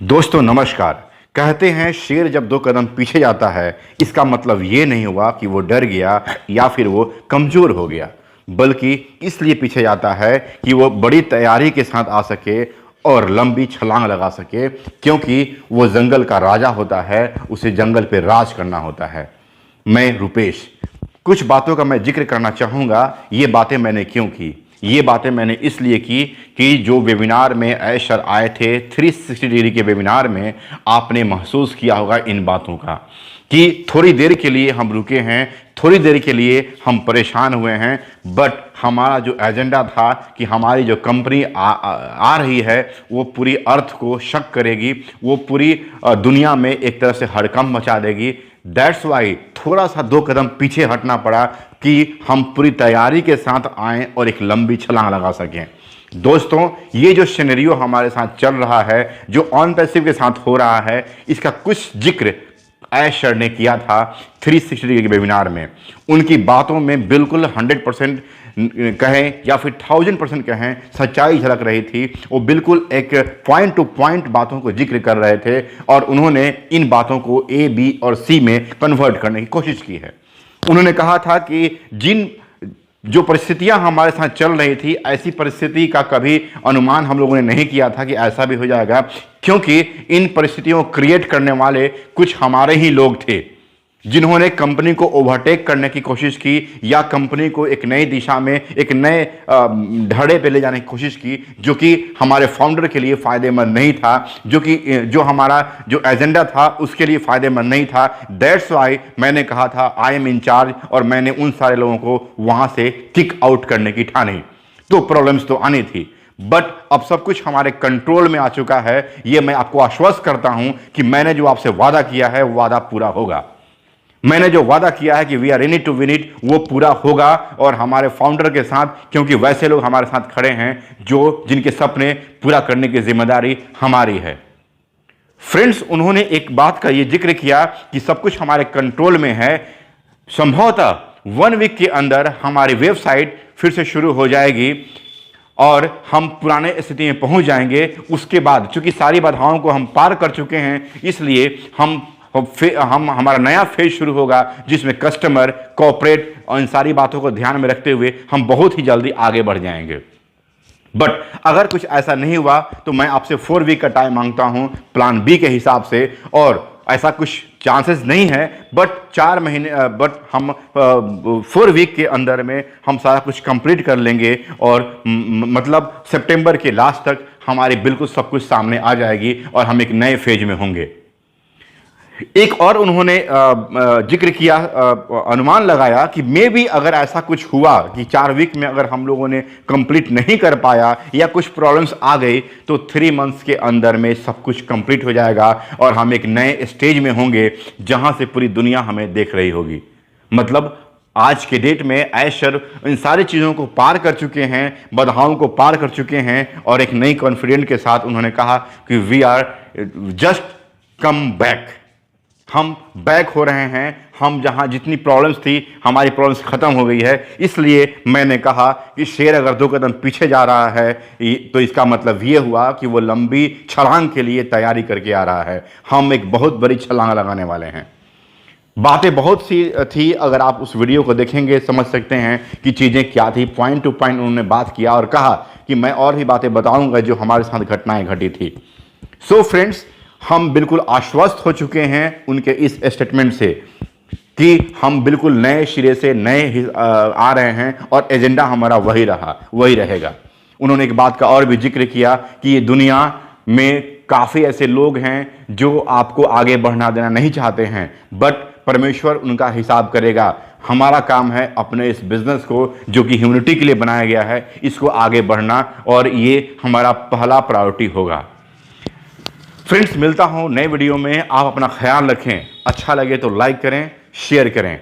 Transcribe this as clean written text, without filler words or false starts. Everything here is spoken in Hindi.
दोस्तों नमस्कार। कहते हैं शेर जब 2 कदम पीछे जाता है, इसका मतलब ये नहीं हुआ कि वो डर गया या फिर वो कमज़ोर हो गया, बल्कि इसलिए पीछे जाता है कि वो बड़ी तैयारी के साथ आ सके और लंबी छलांग लगा सके, क्योंकि वो जंगल का राजा होता है, उसे जंगल पे राज करना होता है। मैं रुपेश, कुछ बातों का मैं जिक्र करना चाहूँगा। ये बातें मैंने क्यों की? ये बातें मैंने इसलिए की कि जो वेबिनार में ऐश सर आए थे 360 डिग्री के वेबिनार में, आपने महसूस किया होगा इन बातों का कि थोड़ी देर के लिए हम रुके हैं, थोड़ी देर के लिए हम परेशान हुए हैं, बट हमारा जो एजेंडा था कि हमारी जो कंपनी आ रही है वो पूरी अर्थ को शक करेगी, वो पूरी दुनिया में एक तरह से हड़कंप मचा देगी। दैट्स वाई थोड़ा सा 2 कदम पीछे हटना पड़ा कि हम पूरी तैयारी के साथ आएं और एक लंबी छलांग लगा सकें। दोस्तों, ये जो सिनेरियो हमारे साथ चल रहा है, जो ऑन पैसिव के साथ हो रहा है, इसका कुछ जिक्र ऐश सर ने किया था 360 डिग्री के वेबिनार में। उनकी बातों में बिल्कुल 100% कहें या फिर 1000% कहें, सच्चाई झलक रही थी। वो बिल्कुल एक पॉइंट टू पॉइंट बातों को जिक्र कर रहे थे और उन्होंने इन बातों को ए, बी और सी में कन्वर्ट करने की कोशिश की है। उन्होंने कहा था कि जो परिस्थितियां हमारे साथ चल रही थी, ऐसी परिस्थिति का कभी अनुमान हम लोगों ने नहीं किया था कि ऐसा भी हो जाएगा, क्योंकि इन परिस्थितियों को क्रिएट करने वाले कुछ हमारे ही लोग थे, जिन्होंने कंपनी को ओवरटेक करने की कोशिश की या कंपनी को एक नई दिशा में, एक नए ढड़े पे ले जाने की कोशिश की, जो कि हमारे फाउंडर के लिए फ़ायदेमंद नहीं था, जो हमारा जो एजेंडा था उसके लिए फ़ायदेमंद नहीं था। दैट्स वाई मैंने कहा था आई एम इन चार्ज, और मैंने उन सारे लोगों को वहाँ से किक आउट करने की ठानी। तो प्रॉब्लम्स तो आनी थी, बट अब सब कुछ हमारे कंट्रोल में आ चुका है। ये मैं आपको आश्वस्त करता हूँ कि मैंने जो आपसे वादा किया है वो वादा पूरा होगा। मैंने जो वादा किया है कि we are in it to win it, वो पूरा होगा, और हमारे फाउंडर के साथ, क्योंकि वैसे लोग हमारे साथ खड़े हैं जिनके सपने पूरा करने की जिम्मेदारी हमारी है। फ्रेंड्स, उन्होंने एक बात का ये जिक्र किया कि सब कुछ हमारे कंट्रोल में है। संभवतः 1 वीक के अंदर हमारी वेबसाइट फिर से शुरू हो जाएगी और हम पुराने स्थिति में पहुंच जाएंगे। उसके बाद चूंकि सारी बाधाओं को हम पार कर चुके हैं, इसलिए हमारा नया फेज शुरू होगा, जिसमें कस्टमर, कॉर्पोरेट और इन सारी बातों को ध्यान में रखते हुए हम बहुत ही जल्दी आगे बढ़ जाएंगे। बट अगर कुछ ऐसा नहीं हुआ तो मैं आपसे 4 वीक का टाइम मांगता हूं प्लान बी के हिसाब से, और ऐसा कुछ चांसेस नहीं है, बट 4 महीने, बट हम 4 वीक के अंदर में हम सारा कुछ कंप्लीट कर लेंगे, और मतलब सितंबर के लास्ट तक हमारे बिल्कुल सब कुछ सामने आ जाएगी और हम एक नए फेज में होंगे। एक और उन्होंने जिक्र किया, अनुमान लगाया कि मे भी अगर ऐसा कुछ हुआ कि 4 वीक में अगर हम लोगों ने कंप्लीट नहीं कर पाया या कुछ प्रॉब्लम्स आ गई, तो 3 मंथ्स के अंदर में सब कुछ कंप्लीट हो जाएगा और हम एक नए स्टेज में होंगे जहां से पूरी दुनिया हमें देख रही होगी। मतलब आज के डेट में ऐश सर इन सारी चीज़ों को पार कर चुके हैं, बाधाओं को पार कर चुके हैं, और एक नई कॉन्फिडेंस के साथ उन्होंने कहा कि we are just come back, हम बैक हो रहे हैं। हम जहां जितनी प्रॉब्लम्स थी, हमारी प्रॉब्लम्स खत्म हो गई है। इसलिए मैंने कहा कि शेर अगर 2 कदम पीछे जा रहा है तो इसका मतलब ये हुआ कि वो लंबी छलांग के लिए तैयारी करके आ रहा है। हम एक बहुत बड़ी छलांग लगाने वाले हैं। बातें बहुत सी थी, अगर आप उस वीडियो को देखेंगे समझ सकते हैं कि चीज़ें क्या थी। पॉइंट टू पॉइंट उन्होंने बात किया और कहा कि मैं और भी बातें बताऊंगा जो हमारे साथ घटनाएं घटी थी। सो फ्रेंड्स, हम बिल्कुल आश्वस्त हो चुके हैं उनके इस स्टेटमेंट से कि हम बिल्कुल नए सिरे से आ रहे हैं, और एजेंडा हमारा वही रहेगा। उन्होंने एक बात का और भी जिक्र किया कि ये दुनिया में काफ़ी ऐसे लोग हैं जो आपको आगे बढ़ना देना नहीं चाहते हैं, बट परमेश्वर उनका हिसाब करेगा। हमारा काम है अपने इस बिजनेस को, जो कि ह्यूमैनिटी के लिए बनाया गया है, इसको आगे बढ़ना, और ये हमारा पहला प्रायोरिटी होगा। फ्रेंड्स, मिलता हूं नए वीडियो में। आप अपना ख्याल रखें। अच्छा लगे तो लाइक करें, शेयर करें।